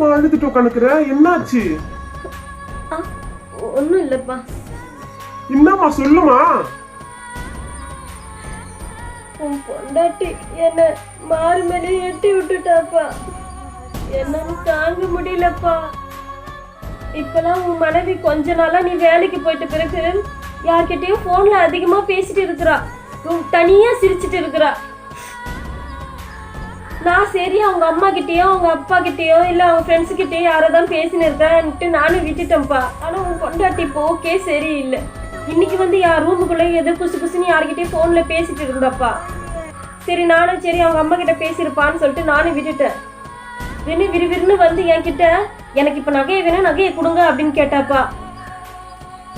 என்னம்மா அழுதுட்டு உட்காந்துக்கிற? என்னாச்சு? ஒண்ணும் இல்லப்பா. என்னம்மா சொல்லுமா? உன் பொண்டாட்டி என்ன மாறு மேலே எட்டி விட்டுட்டாப்பா. என்னால தாங்க முடியலப்பா. இப்பெல்லாம் உன் மனைவி கொஞ்ச நாளா நீ வேலைக்கு போயிட்ட பிறகு யார்கிட்டயும் போன்ல அதிகமா பேசிட்டு இருக்கிறா, தனியா சிரிச்சிட்டு இருக்கிறா. நான் சரி அவங்க அம்மா கிட்டயோ அவங்க அப்பா கிட்டயோ இல்ல அவங்க ஃப்ரெண்ட்ஸ் கிட்டயோ யாரதான் பேசினு இருக்கேன்ட்டு நானும் விட்டுட்டேன்ப்பா. ஆனா உன் பொண்டாட்டி போக்கே சரியில்லை. இன்னைக்கு வந்து யார் ரூமுக்குள்ள எது குசு குசுன்னு யார்கிட்டயும் போன்ல பேசிட்டு இருந்தாப்பா. சரி நானும் சரி அவங்க அம்மா கிட்ட பேசியிருப்பான்னு சொல்லிட்டு நானும் விட்டுட்டேன். விறுவிறுன்னு வந்து என்கிட்ட எனக்கு இப்ப நகையை வேணும், நகையை கொடுங்க அப்படின்னு கேட்டாப்பா.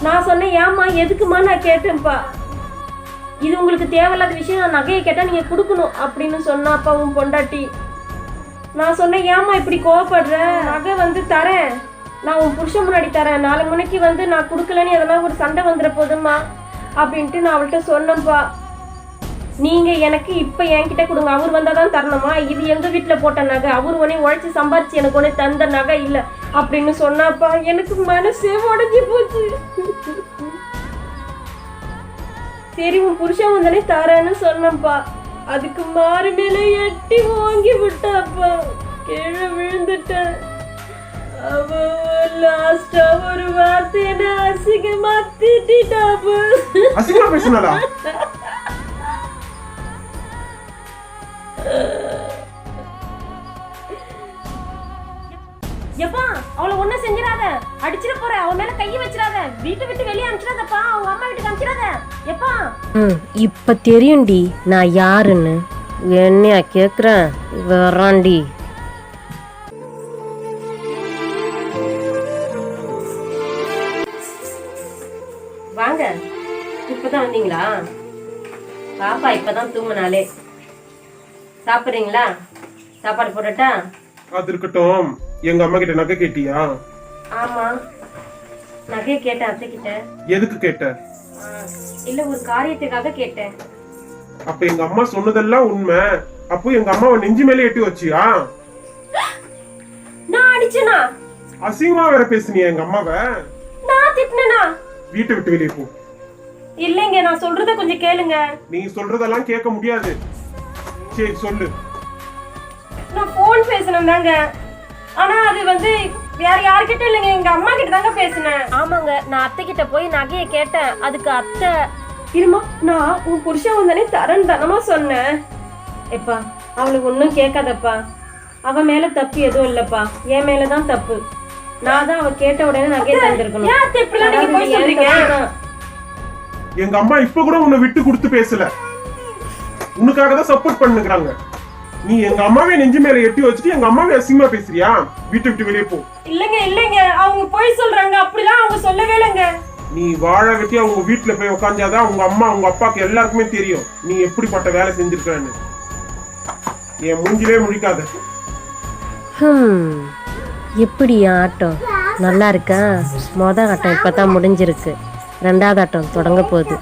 நான் சொன்னேன், ஏமா எதுக்குமா நான் கேட்டேன்ப்பா. இது உங்களுக்கு தேவையில்லாத விஷயம், நான் நகையை கேட்டா நீங்க கொடுக்கணும் அப்படின்னு சொன்னாப்பா உன் பொண்டாட்டி. நான் சொன்னேன், ஏமா இப்படி கோவப்படுற? நகை வந்து தரேன், நான் உன் புருஷன் முன்னாடி தரேன், 4 மணிக்கு வந்து நான் கொடுக்கலன்னு எதனா ஒரு சண்டை வந்துட போதுமா அப்படின்ட்டு நான் அவள்கிட்ட சொன்னேன்ப்பா. நீங்க எனக்கு இப்ப என்கிட்ட கொடுங்க, அவர் வந்தாதான் தரணுமா? இது எங்க வீட்டுல போட்ட நகை, அவர் உடனே உழைச்சி சம்பாரிச்சு எனக்கு உடனே தந்த நகை இல்ல அப்படின்னு சொன்னாப்பா. எனக்கு மனசே உடஞ்சி போச்சு. சரி உன் புருஷன் வந்தானே தரேன்னு சொன்னப்பா. அதுக்கு மாறு மேல எட்டி வாங்கி விட்டாப்பா. கீழே விழுந்துட்டேன். அவ லாஸ்டா ஒரு வார்த்தை அசிங்கமா திட்டாப்பா. அசிங்கமா பேசினாளா? எப்பா அவளை ஒன்னும் செஞ்சிடாத, அடிச்சிட போற, அவ மேல கையை வச்சிடாத, வீட்டை விட்டு வெளியே அனுப்பிச்சிடாதப்பா, அவங்க அம்மா வீட்டுக்கு அனுப்பிச்சிடாத எப்பா. இப்ப தெரியும்டி நான் யாருன்னு. என்னையா கேக்குறேன்? வராண்டி. வாங்க, இப்பதான் வந்தீங்களா? பாப்பா இப்பதான் தூங்கினாலே. சாப்பிடுறீங்களா? சாப்பாடு போடட்டா? அது இருக்கட்டும், எங்க அம்மா கிட்ட நகை கேட்டியா? ஆமா, நகையை கேட்டேன் அத்தை கிட்ட. எதுக்கு கேட்ட? இல்ல ஒரு காரியத்துக்காக கேட்டேன். அப்ப எங்க அம்மா சொன்னதெல்லாம் உண்மை. அப்போ எங்க அம்மாவை நெஞ்சு மேலே எட்டி வச்சியா? நான் அடிச்சேனா? அசிங்கமா வேற பேசுனியா எங்க அம்மாவை? நான் திட்டினேனா? வீட்டை விட்டு வெளியே போ. இல்லைங்க, நான் சொல்றத கொஞ்சம் கேளுங்க. நீ சொல்றதெல்லாம் கேட்க முடியாது. சரி சொல்லு. நான் போன் பேசினேன்தாங்க, ஆனா அது வந்து வேற யார்கிட்ட இல்லைங்க, எங்க அம்மா கிட்ட தாங்க பேசினேன். ஆமாங்க, நான் அத்தை கிட்ட போய் நகையை கேட்டேன். அதுக்கு அத்தை, இருமா நான் உன் புருஷன் வந்தானே தரேன்னு தானமா சொன்னேன். எப்பா அவளுக்கு ஒன்னும் கேட்காதப்பா. அவ மேல தப்பு எதுவும் இல்லப்பா, என் மேலதான் தப்பு. நான் தான் அவ கேட்ட உடனே நகையை தந்திருக்கணும். எங்க அம்மா இப்ப கூட உன்னை விட்டு கொடுத்து பேசல, உனக்காக தான் சப்போர்ட் பண்ணுகிறாங்க. நீ எங்க அம்மாவே நெஞ்சு மேல எட்டி வச்சுட்டு எங்க அம்மாவே அசிங்கமா பேசுறியா? வீட்டை விட்டு வெளியே போ. இல்லங்க இல்லங்க, அவங்க போய் சொல்றாங்க, அப்படிலாம் அவங்க சொல்லவே இல்லைங்க. நீ வாழ வெட்டி அவங்க வீட்டுல போய் உட்காந்தாதான் உங்க அம்மா உங்க அப்பாக்கு எல்லாருக்குமே தெரியும் நீ எப்படிப்பட்ட வேலை செஞ்சிருக்கன்னு. என் மூஞ்சிலே முழிக்காத. எப்படி ஆட்டம் நல்லா இருக்கா? மொத ஆட்டம் இப்பதான் முடிஞ்சிருக்கு, 2வது ஆட்டம் தொடங்க போகுது.